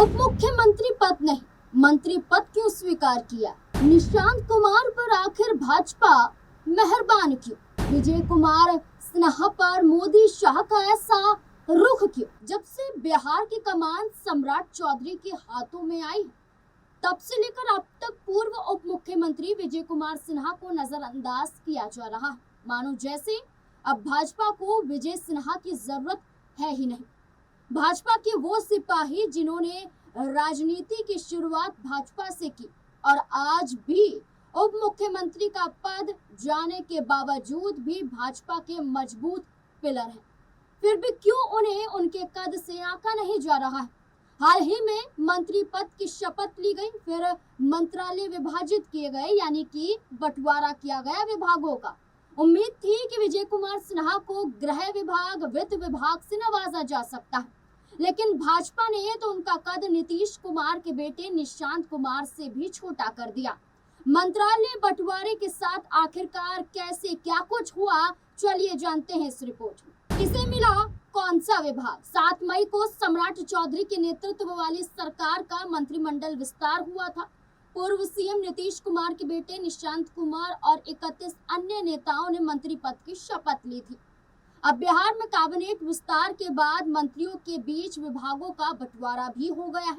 उप मुख्यमंत्री पद नहीं, मंत्री पद क्यों स्वीकार किया? निशांत कुमार पर आखिर भाजपा मेहरबान क्यों? विजय कुमार सिन्हा पर मोदी शाह का ऐसा रुख क्यों? जब से बिहार की कमान सम्राट चौधरी के हाथों में आई, तब से लेकर अब तक पूर्व उप मुख्यमंत्री विजय कुमार सिन्हा को नजरअंदाज किया जा रहा है, मानो जैसे अब भाजपा को विजय सिन्हा की जरूरत है ही नहीं। भाजपा के वो सिपाही जिन्होंने राजनीति की शुरुआत भाजपा से की और आज भी उप मुख्यमंत्री का पद जाने के बावजूद भी भाजपा के मजबूत पिलर हैं, फिर भी क्यों उन्हें उनके कद से आंका नहीं जा रहा है? हाल ही में मंत्री पद की शपथ ली गई, फिर मंत्रालय विभाजित किए गए, यानी कि बंटवारा किया गया विभागों का। उम्मीद थी कि विजय कुमार सिन्हा को गृह विभाग, वित्त विभाग से नवाजा जा सकता है, लेकिन भाजपा ने तो उनका कद नीतीश कुमार के बेटे निशांत कुमार से भी छोटा कर दिया। मंत्रालय बंटवारे के साथ आखिरकार कैसे क्या कुछ हुआ, चलिए जानते हैं इस रिपोर्ट में। किसे मिला कौन सा विभाग? 7 मई को सम्राट चौधरी के नेतृत्व वाली सरकार का मंत्रिमंडल विस्तार हुआ था। पूर्व सीएम नीतीश कुमार के बेटे निशांत कुमार और 31 अन्य नेताओं ने मंत्री पद की शपथ ली थी। अब बिहार में कैबिनेट विस्तार के बाद मंत्रियों के बीच विभागों का बंटवारा भी हो गया है।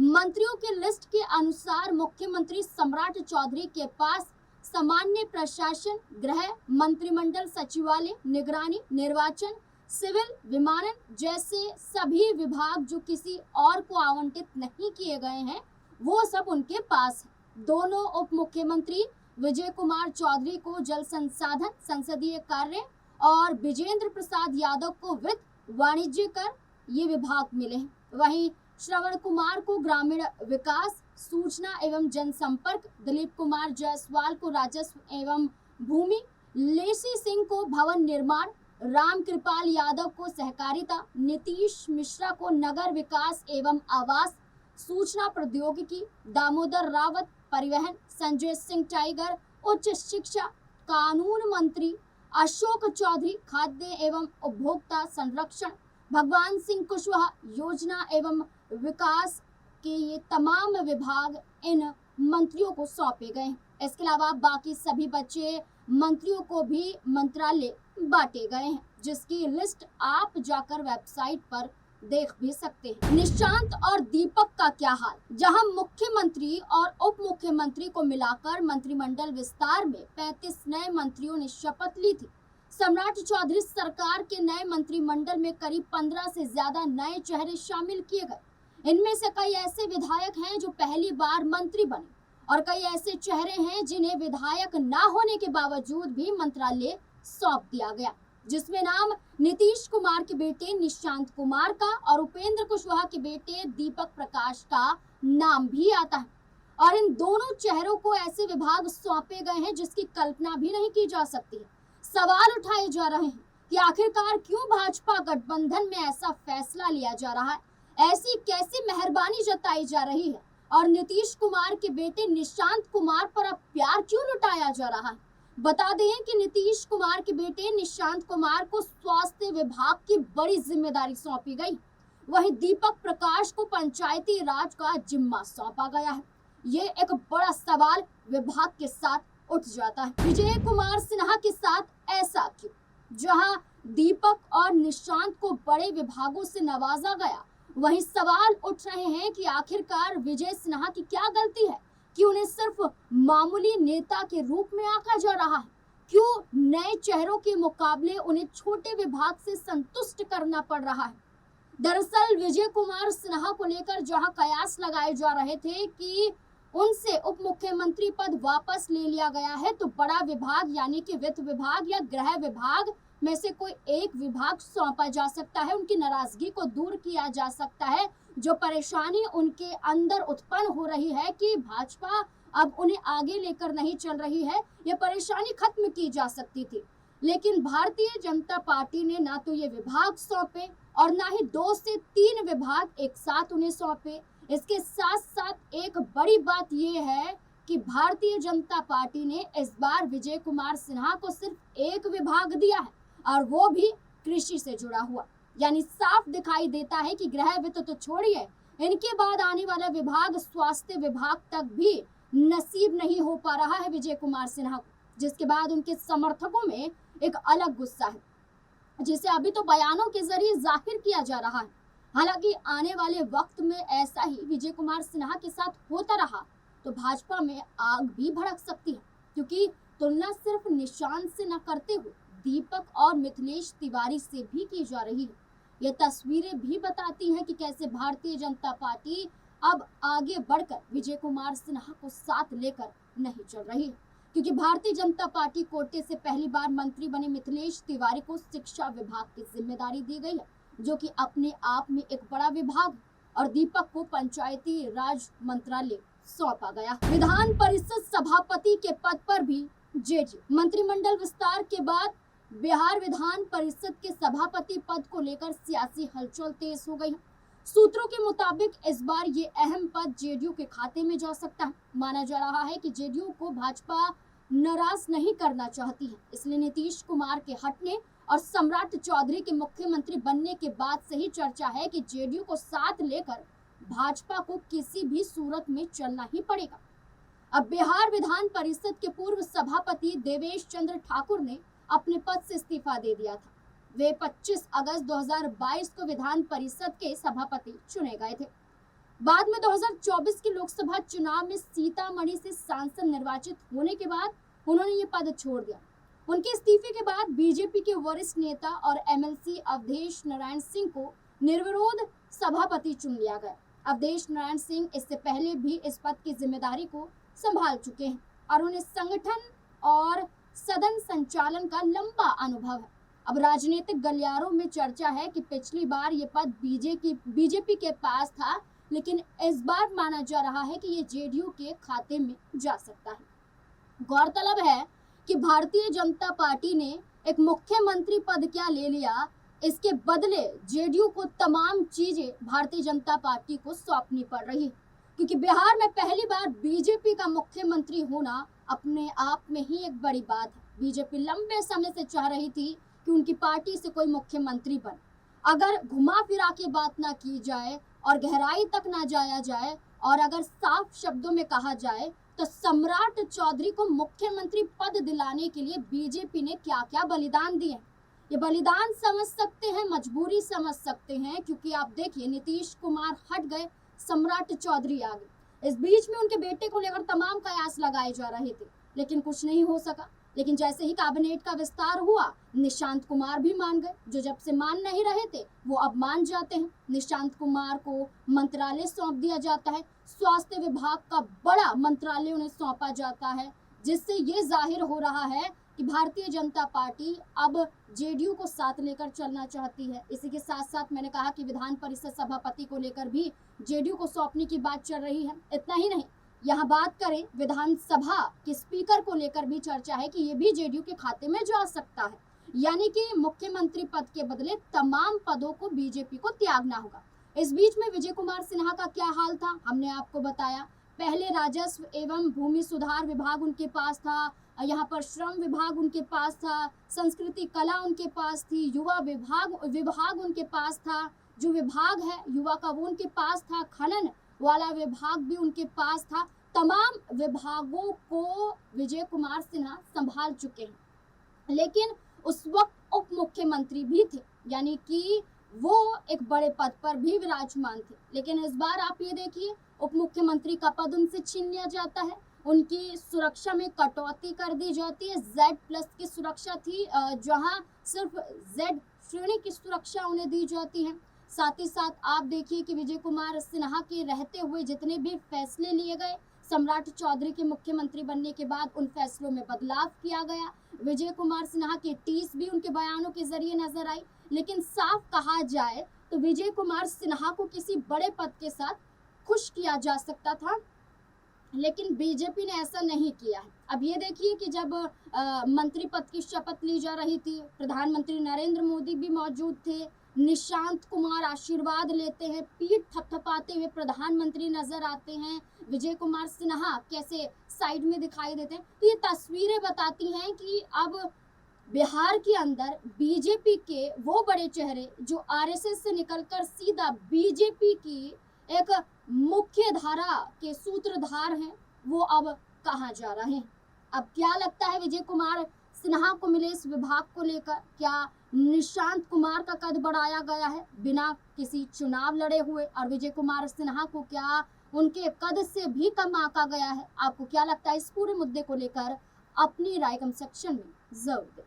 मंत्रियों के लिस्ट के अनुसार मुख्यमंत्री सम्राट चौधरी के पास सामान्य प्रशासन, गृह, मंत्रिमंडल सचिवालय, निगरानी, निर्वाचन, सिविल, विमानन जैसे सभी विभाग जो किसी और को आवंटित नहीं किए गए हैं, वो सब उनके पास है। दोनों उप मुख्यमंत्री विजय कुमार चौधरी को जल संसाधन, संसदीय कार्य और विजेंद्र प्रसाद यादव को वित्त, वाणिज्य कर ये विभाग मिले हैं। वहीं श्रवण कुमार को ग्रामीण विकास, सूचना एवं जनसंपर्क, दिलीप कुमार जायसवाल को राजस्व एवं भूमि, लेसी सिंह को भवन निर्माण, राम कृपाल यादव को सहकारिता, नीतीश मिश्रा को नगर विकास एवं आवास, सूचना प्रौद्योगिकी, दामोदर रावत परिवहन, संजय सिंह टाइगर उच्च शिक्षा, कानून मंत्री अशोक चौधरी खाद्य एवं उपभोक्ता संरक्षण, भगवान सिंह कुशवाहा योजना एवं विकास के ये तमाम विभाग इन मंत्रियों को सौंपे गए हैं। इसके अलावा बाकी सभी बचे मंत्रियों को भी मंत्रालय बांटे गए हैं, जिसकी लिस्ट आप जाकर वेबसाइट पर देख भी सकते हैं। निशांत और दीपक का क्या हाल? जहां मुख्यमंत्री और उप मुख्यमंत्री को मिलाकर मंत्रिमंडल विस्तार में 35 नए मंत्रियों ने शपथ ली थी। सम्राट चौधरी सरकार के नए मंत्रिमंडल में करीब 15 से ज्यादा नए चेहरे शामिल किए गए। इनमें से कई ऐसे विधायक हैं जो पहली बार मंत्री बने और कई ऐसे चेहरे हैं जिन्हें विधायक न होने के बावजूद भी मंत्रालय सौंप दिया गया, जिसमें नाम नीतीश कुमार के बेटे निशांत कुमार का और उपेंद्र कुशवाहा के बेटे दीपक प्रकाश का नाम भी आता है। और इन दोनों चेहरों को ऐसे विभाग सौंपे गए हैं जिसकी कल्पना भी नहीं की जा सकती है। सवाल उठाए जा रहे हैं कि आखिरकार क्यों भाजपा गठबंधन में ऐसा फैसला लिया जा रहा है, ऐसी कैसी मेहरबानी जताई जा रही है और नीतीश कुमार के बेटे निशांत कुमार पर अब प्यार क्यों लुटाया जा रहा है। बता दें कि नीतीश कुमार के बेटे निशांत कुमार को स्वास्थ्य विभाग की बड़ी जिम्मेदारी सौंपी गई, वहीं दीपक प्रकाश को पंचायती राज का जिम्मा सौंपा गया है। ये एक बड़ा सवाल विभाग के साथ उठ जाता है, विजय कुमार सिन्हा के साथ ऐसा क्यों? जहां दीपक और निशांत को बड़े विभागों से नवाजा गया, वहीं सवाल उठ रहे हैं कि आखिरकार विजय सिन्हा की क्या गलती है कि उन्हें सिर्फ मामूली नेता के रूप में आंका जा रहा है? क्यों नए चेहरों के मुकाबले उन्हें छोटे विभाग से संतुष्ट करना पड़ रहा है? दरअसल विजय कुमार सिन्हा को लेकर जहां कयास लगाए जा रहे थे कि उनसे उप मुख्यमंत्री पद वापस ले लिया गया है, तो बड़ा विभाग यानी कि वित्त विभाग या गृह विभाग में से कोई एक विभाग सौंपा जा सकता है, उनकी नाराजगी को दूर किया जा सकता है। जो परेशानी उनके अंदर उत्पन्न हो रही है कि भाजपा अब उन्हें आगे लेकर नहीं चल रही है, ये परेशानी खत्म की जा सकती थी। लेकिन भारतीय जनता पार्टी ने ना तो ये विभाग सौंपे और ना ही 2 से 3 विभाग एक साथ उन्हें सौंपे। इसके साथ साथ एक बड़ी बात ये है कि भारतीय जनता पार्टी ने इस बार विजय कुमार सिन्हा को सिर्फ एक विभाग दिया है और वो भी कृषि से जुड़ा हुआ। यानी साफ दिखाई देता है कि गृह वित्त तो छोड़िए, इनके बाद आने वाला विभाग स्वास्थ्य विभाग तक भी नसीब नहीं हो पा रहा है विजय कुमार सिन्हा को, जिसके बाद उनके समर्थकों में एक अलग गुस्सा है, जिसे अभी तो बयानों के जरिए जाहिर किया जा रहा है। हालांकि आने वाले वक्त में ऐसा ही विजय कुमार सिन्हा के साथ होता रहा तो भाजपा में आग भी भड़क सकती है, क्योंकि तुलना सिर्फ निशांत से न करते हुए दीपक और मिथिलेश तिवारी से भी की जा रही है। ये तस्वीरें भी बताती हैं कि कैसे भारतीय जनता पार्टी अब आगे बढ़कर विजय कुमार सिन्हा को साथ लेकर नहीं चल रही है, क्योंकि भारतीय जनता पार्टी कोटे से पहली बार मंत्री बने मिथिलेश तिवारी को शिक्षा विभाग की जिम्मेदारी दी गई है, जो कि अपने आप में एक बड़ा विभाग है, और दीपक को पंचायती राज मंत्रालय सौंपा गया। विधान परिषद सभापति के पद पर भी जेडीयू मंत्रिमंडल विस्तार के बाद बिहार विधान परिषद के सभापति पद को लेकर सियासी हलचल तेज हो गई है। सूत्रों के मुताबिक इस बार ये अहम पद जेडीयू के खाते में जा सकता है। माना जा रहा है कि जेडीयू को भाजपा नाराज नहीं करना चाहती है, इसलिए नीतीश कुमार के हटने और सम्राट चौधरी के मुख्यमंत्री बनने के बाद से ही चर्चा है कि जेडीयू को साथ लेकर भाजपा को किसी भी सूरत में चलना ही पड़ेगा। अब बिहार विधान परिषद के पूर्व सभापति देवेश चंद्र ठाकुर ने अपने पद से इस्तीफा दे दिया था। वे 25 अगस्त 2022 को विधान परिषद के सभापति चुने गए थे। बाद में 2024 के लोकसभा चुनाव में सीतामढ़ी से सांसद निर्वाचित होने के बाद उन्होंने ये पद छोड़ दिया। उनके इस्तीफे के बाद बीजेपी के वरिष्ठ नेता और एमएलसी अवधेश नारायण सिंह को निर्विरोध सभापति चुन लिया गया। अवधेश नारायण सिंह इससे पहले भी इस पद की जिम्मेदारी को संभाल चुके हैं और उन्हें संगठन और सदन संचालन का लंबा अनुभव है। अब राजनीतिक गलियारों में चर्चा है कि पिछली बार ये पद बीजेपी के पास था, लेकिन इस बार माना जा रहा है कि ये जेडीयू के खाते में जा सकता है। गौरतलब है कि भारतीय जनता पार्टी ने एक मुख्यमंत्री पद क्या ले लिया, इसके बदले जेडीयू को तमाम चीजें भारतीय जनता पार्टी को सौंपनी पड़ रही है, क्योंकि बिहार में पहली बार बीजेपी का मुख्यमंत्री होना अपने आप में ही एक बड़ी बात है। बीजेपी लंबे समय से चाह रही थी कि उनकी पार्टी से कोई मुख्यमंत्री बने। अगर घुमा फिरा के बात ना की जाए और गहराई तक ना जाया जाए और अगर साफ शब्दों में कहा जाए तो सम्राट चौधरी को मुख्यमंत्री पद दिलाने के लिए बीजेपी ने क्या क्या बलिदान दिए। ये बलिदान समझ सकते हैं, मजबूरी समझ सकते हैं, क्योंकि आप देखिए नीतीश कुमार हट गए, सम्राट चौधरी आ गए। इस बीच में उनके बेटे को लेकर तमाम कयास लगाए जा रहे थे, लेकिन कुछ नहीं हो सका। लेकिन जैसे ही कैबिनेट का विस्तार हुआ, निशांत कुमार भी मान गए। जो जब से मान नहीं रहे थे वो अब मान जाते हैं। निशांत कुमार को मंत्रालय सौंप दिया जाता है, स्वास्थ्य विभाग का बड़ा मंत्रालय उन्हें सौंपा जाता है, जिससे ये जाहिर हो रहा है कि भारतीय जनता पार्टी अब जेडीयू को साथ लेकर चलना चाहती है। इसी के साथ साथ मैंने कहा कि विधान परिषद सभापति को लेकर भी जेडीयू को सौंपने की बात चल रही है। इतना ही नहीं, यहाँ बात करें विधानसभा के स्पीकर को लेकर भी चर्चा है कि ये भी जेडीयू के खाते में जा सकता है, यानी कि मुख्यमंत्री पद के बदले तमाम पदों को बीजेपी को त्यागना होगा। इस बीच में विजय कुमार सिन्हा का क्या हाल था, हमने आपको बताया। पहले राजस्व एवं भूमि सुधार विभाग उनके पास था, यहाँ पर श्रम विभाग उनके पास था, संस्कृति कला उनके पास थी, युवा विभाग उनके पास था, जो विभाग है युवा का वो उनके पास था, खनन वाला विभाग भी उनके पास था। तमाम विभागों को विजय कुमार सिन्हा संभाल चुके हैं, लेकिन उस वक्त उप मुख्यमंत्री भी थे, यानी कि वो एक बड़े पद पर भी विराजमान थे। लेकिन इस बार आप ये देखिए, उप मुख्यमंत्री का पद उनसे छीन लिया जाता है, उनकी सुरक्षा में कटौती कर दी जाती है। Z+ की सुरक्षा थी, जहां सिर्फ Z श्रेणी की सुरक्षा उन्हें दी जाती है। साथ ही साथ आप देखिए कि विजय कुमार सिन्हा के रहते हुए जितने भी फैसले लिए गए, सम्राट चौधरी के मुख्यमंत्री बनने के बाद उन फैसलों में बदलाव किया गया। विजय कुमार सिन्हा की टीस भी उनके बयानों के जरिए नजर आई। लेकिन साफ कहा जाए तो विजय कुमार सिन्हा को किसी बड़े पद के साथ खुश किया जा सकता था, लेकिन बीजेपी ने ऐसा नहीं किया है। अब ये देखिए कि जब मंत्री पद की शपथ ली जा रही थी, प्रधानमंत्री नरेंद्र मोदी भी मौजूद थे, निशांत कुमार आशीर्वाद लेते हैं, पीठ थपथपाते हुए प्रधानमंत्री नजर आते हैं, विजय कुमार सिन्हा कैसे साइड में दिखाई देते हैं। तो ये तस्वीरें बताती हैं कि अब बिहार के अंदर बीजेपी के वो बड़े चेहरे जो आरएसएस से निकलकर सीधा बीजेपी की एक मुख्य धारा के सूत्रधार हैं, वो अब कहाँ जा रहे हैं? अब क्या लगता है विजय कुमार सिन्हा को मिले इस विभाग को लेकर? क्या निशांत कुमार का कद बढ़ाया गया है बिना किसी चुनाव लड़े हुए, और विजय कुमार सिन्हा को क्या उनके कद से भी कम आंका गया है? आपको क्या लगता है? इस पूरे मुद्दे को लेकर अपनी राय कमेंट सेक्शन में जरूर दें।